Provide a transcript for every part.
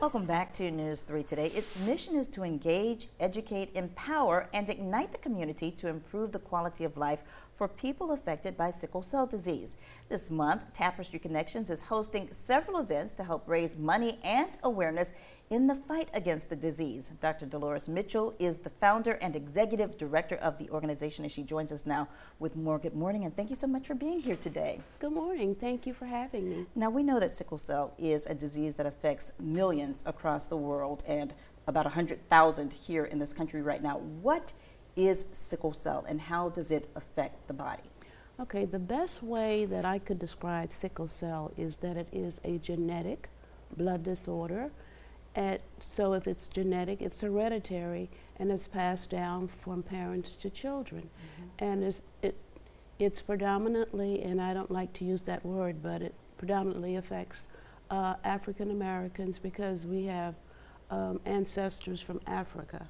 Welcome back to News 3 Today. Its mission is to engage, educate, empower, and ignite the community to improve the quality of life for people affected by sickle cell disease. This month, Tapestry Connections is hosting several events to help raise money and awareness in the fight against the disease. Dr. Dolores Mitchell is the founder and executive director of the organization, and she joins us now with more. Good morning, and thank you so much for being here today. Good morning. Thank you for having me. Now, we know that sickle cell is a disease that affects millions across the world and about 100,000 here in this country right now. What is sickle cell and how does it affect the body? Okay, the best way that I could describe sickle cell is that it is a genetic blood disorder. So if it's genetic, it's hereditary and it's passed down from parents to children. And it's predominantly, and I don't like to use that word, but it predominantly affects African Americans because we have ancestors from Africa.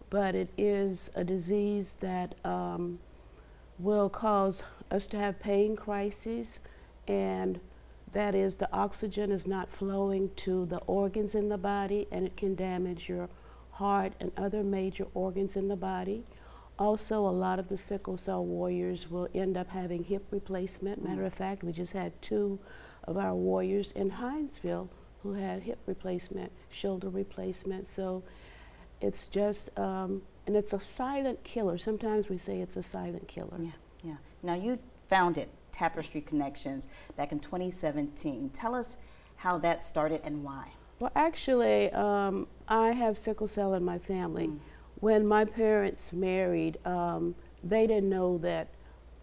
But it is a disease that will cause us to have pain crises, and that is the oxygen is not flowing to the organs in the body, and it can damage your heart and other major organs in the body. Also, a lot of the sickle cell warriors will end up having hip replacement. Matter of fact, we just had 2 of our warriors in Hinesville who had hip replacement, shoulder replacement. So it's just, and it's a silent killer. Sometimes we say it's a silent killer. Yeah. Now, you founded Tapestry Connections back in 2017. Tell us how that started and why. Well, actually, I have sickle cell in my family. When my parents married, they didn't know that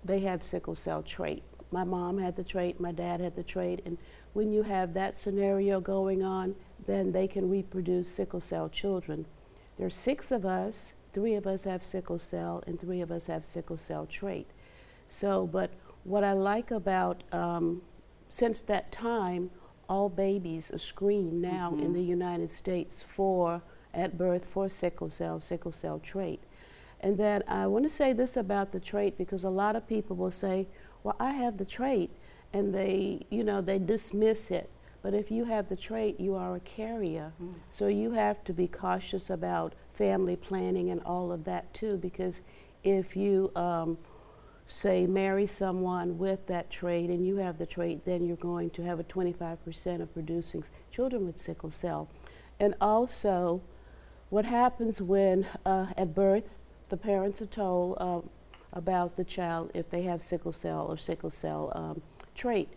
they had sickle cell trait. My mom had the trait, my dad had the trait, and when you have that scenario going on, then they can reproduce sickle cell children. There's 6 of us, 3 of us have sickle cell, and 3 of us have sickle cell trait. So, but what I like about, since that time, all babies are screened now in the United States at birth for sickle cell trait. And then I want to say this about the trait because a lot of people will say, well, I have the trait, and they dismiss it. But if you have the trait, you are a carrier. So you have to be cautious about family planning and all of that too, because if you say marry someone with that trait and you have the trait, then you're going to have a 25% of producing children with sickle cell. And also, what happens when at birth, the parents are told about the child if they have sickle cell or sickle cell trait.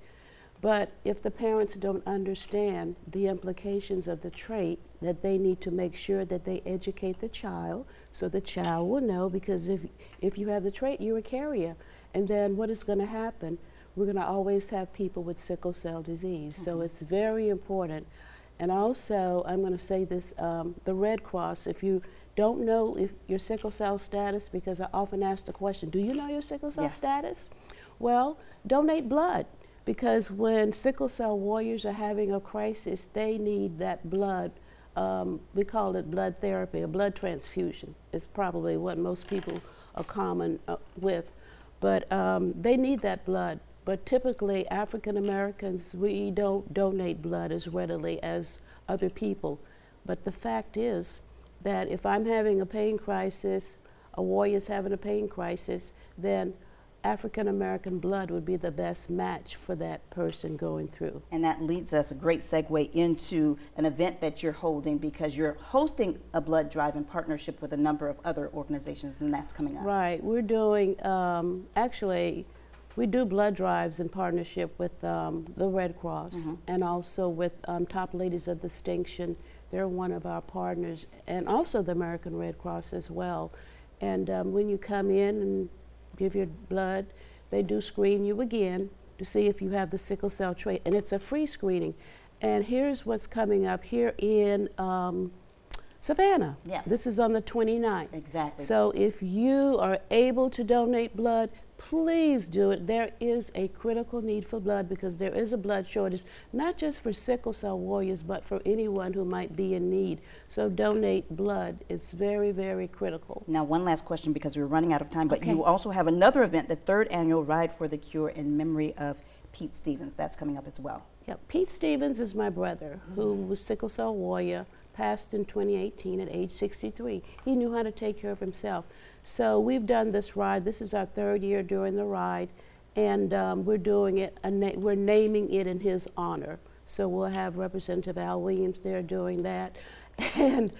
But if the parents don't understand the implications of the trait, that they need to make sure that they educate the child so the child will know, because if you have the trait, you're a carrier. And then what is going to happen? We're going to always have people with sickle cell disease. So it's very important. And also, I'm going to say this, the Red Cross, if you don't know if your sickle cell status, because I often ask the question, do you know your sickle cell status? Well, donate blood. Because when sickle cell warriors are having a crisis, they need that blood. We call it blood therapy, a blood transfusion. It's probably what most people are common with. But they need that blood. But typically, African Americans, we don't donate blood as readily as other people. But the fact is that if I'm having a pain crisis, a warrior's having a pain crisis, then African American blood would be the best match for that person going through. And that leads us a great segue into an event that you're holding, because you're hosting a blood drive in partnership with a number of other organizations, and that's coming up. Right, we're doing, actually, we do blood drives in partnership with the Red Cross and also with Top Ladies of Distinction. They're one of our partners, and also the American Red Cross as well. And when you come in and give your blood, they do screen you again to see if you have the sickle cell trait, and it's a free screening. And here's what's coming up here in Savannah. This is on the 29th. Exactly. So if you are able to donate blood, please do it. There is a critical need for blood because there is a blood shortage, not just for sickle cell warriors, but for anyone who might be in need. So donate blood. It's very, very critical. Now, one last question because we're running out of time, but you also have another event, the 3rd annual Ride for the Cure in memory of Pete Stevens. That's coming up as well. Yeah, Pete Stevens is my brother, who was sickle cell warrior, passed in 2018 at age 63. He knew how to take care of himself. So we've done this ride. This is our 3rd year doing the ride, and we're doing it. We're naming it in his honor. So we'll have Representative Al Williams there doing that, and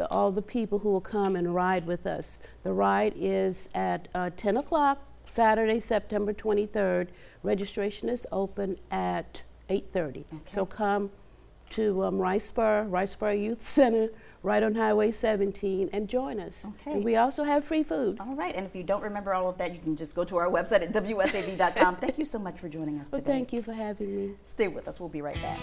all the people who will come and ride with us. The ride is at 10 o'clock, Saturday, September 23rd. Registration is open at 8:30. Okay. So come to Riceboro Youth Center, right on Highway 17, and join us. Okay. And we also have free food. All right, and if you don't remember all of that, you can just go to our website at WSAV.com. Thank you so much for joining us Well, today. thank you for having me. Stay with us. We'll be right back.